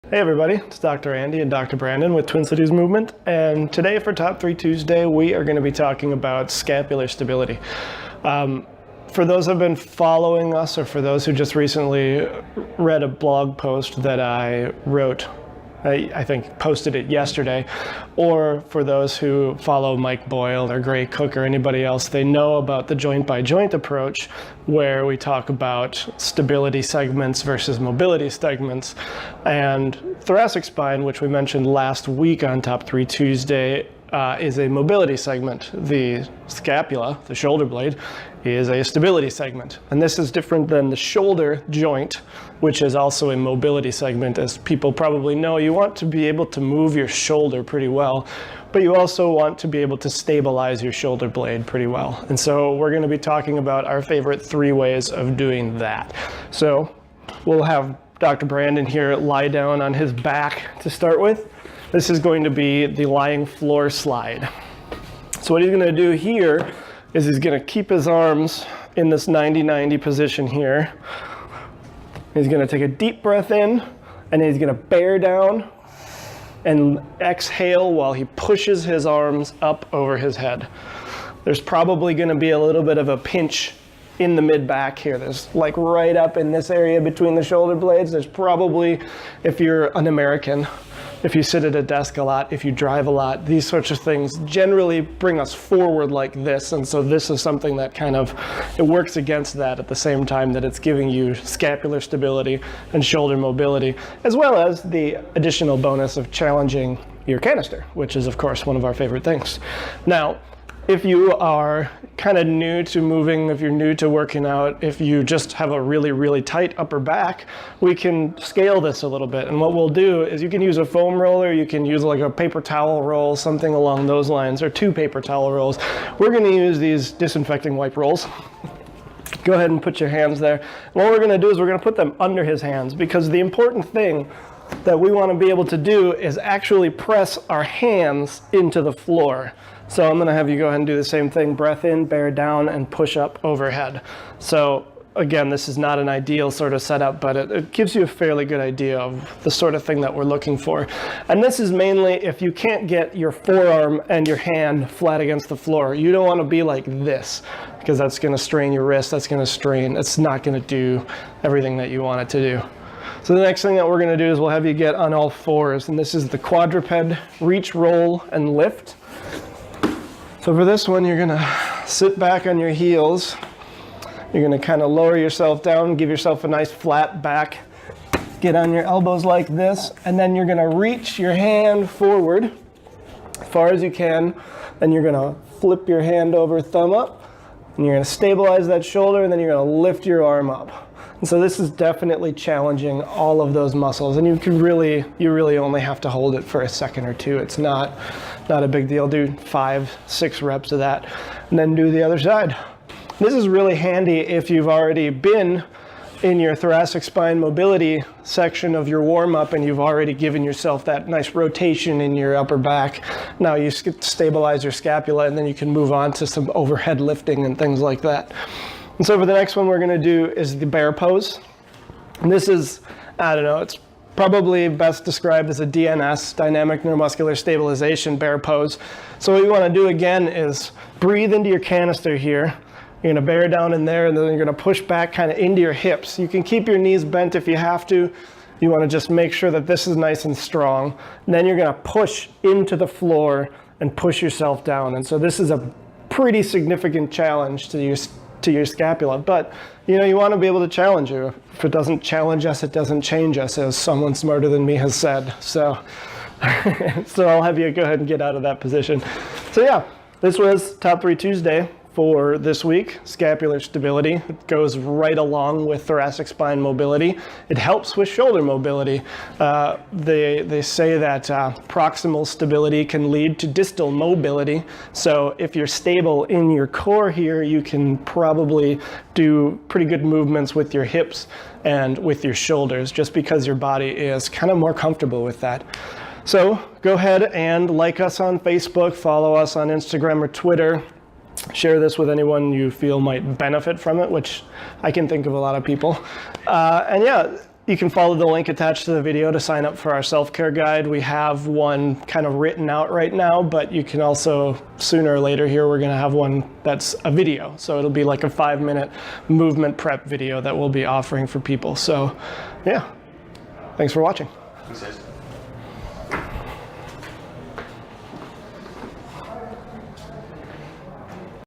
Hey everybody, it's Dr. Andy and Dr. Brandon with Twin Cities Movement, and today for Top 3 Tuesday we are going to be talking about scapular stability. For those who have been following us, or for those who just recently read a blog post that I wrote, I think posted it yesterday, or for those who follow Mike Boyle or Gray Cook or anybody else, they know about the joint-by-joint approach where we talk about stability segments versus mobility segments. And thoracic spine, which we mentioned last week on Top 3 Tuesday, is a mobility segment. The scapula, the shoulder blade, is a stability segment. And this is different than the shoulder joint, which is also a mobility segment. As people probably know, you want to be able to move your shoulder pretty well, but you also want to be able to stabilize your shoulder blade pretty well. And so we're going to be talking about our favorite 3 ways of doing that. So we'll have Dr. Brandon here lie down on his back to start with. This is going to be the lying floor slide. So what he's going to do here is he's going to keep his arms in this 90-90 position here. He's going to take a deep breath in, and he's going to bear down and exhale while he pushes his arms up over his head. There's probably going to be a little bit of a pinch in the mid-back here. There's like right up in this area between the shoulder blades. There's probably, if you're an American, if you sit at a desk a lot, if you drive a lot, these sorts of things generally bring us forward like this. And so this is something that kind of, it works against that at the same time that it's giving you scapular stability and shoulder mobility, as well as the additional bonus of challenging your canister, which is of course one of our favorite things. Now, if you are kind of new to moving, if you're new to working out, if you just have a really, really tight upper back, we can scale this a little bit. And what we'll do is you can use a foam roller, you can use like a paper towel roll, something along those lines, or 2 paper towel rolls. We're going to use these disinfecting wipe rolls. Go ahead and put your hands there. And what we're going to do is we're going to put them under his hands, because the important thing that we want to be able to do is actually press our hands into the floor. So I'm going to have you go ahead and do the same thing. Breath in, bear down, and push up overhead. So again, this is not an ideal sort of setup, but it gives you a fairly good idea of the sort of thing that we're looking for. And this is mainly if you can't get your forearm and your hand flat against the floor. You don't want to be like this, because that's going to strain your wrist. That's going to strain. It's not going to do everything that you want it to do. So the next thing that we're going to do is we'll have you get on all fours. And this is the quadruped reach, roll, and lift. So for this one, you're going to sit back on your heels. You're going to kind of lower yourself down, give yourself a nice flat back. Get on your elbows like this, and then you're going to reach your hand forward as far as you can. Then you're going to flip your hand over, thumb up, and you're going to stabilize that shoulder, and then you're going to lift your arm up. And so this is definitely challenging all of those muscles, and you really only have to hold it for a second or 2. It's not a big deal. Do 5, 6 reps of that, and then do the other side. This is really handy if you've already been in your thoracic spine mobility section of your warm-up and you've already given yourself that nice rotation in your upper back. Now you stabilize your scapula, and then you can move on to some overhead lifting and things like that. And so for the next one we're going to do is the bear pose. And this is, I don't know, it's probably best described as a DNS, dynamic neuromuscular stabilization bear pose. So what you want to do again is breathe into your canister here. You're going to bear down in there, and then you're going to push back kind of into your hips. You can keep your knees bent if you have to. You want to just make sure that this is nice and strong. And then you're going to push into the floor and push yourself down. And so this is a pretty significant challenge to your scapula, but you want to be able to challenge you. If it doesn't challenge us, it doesn't change us, as someone smarter than me has said. So I'll have you go ahead and get out of that position. So yeah, this was Top 3 Tuesday for this week. Scapular stability, it goes right along with thoracic spine mobility. It helps with shoulder mobility. They say that proximal stability can lead to distal mobility. So if you're stable in your core here, you can probably do pretty good movements with your hips and with your shoulders, just because your body is kind of more comfortable with that. So go ahead and like us on Facebook, follow us on Instagram or Twitter. Share this with anyone you feel might benefit from it, which I can think of a lot of people. And yeah, You can follow the link attached to the video to sign up for our self-care guide. We have one kind of written out right now, but you can also, sooner or later here, we're gonna have one that's a video. So it'll be like a 5-minute movement prep video that we'll be offering for people. So yeah, thanks for watching. Thanks, guys.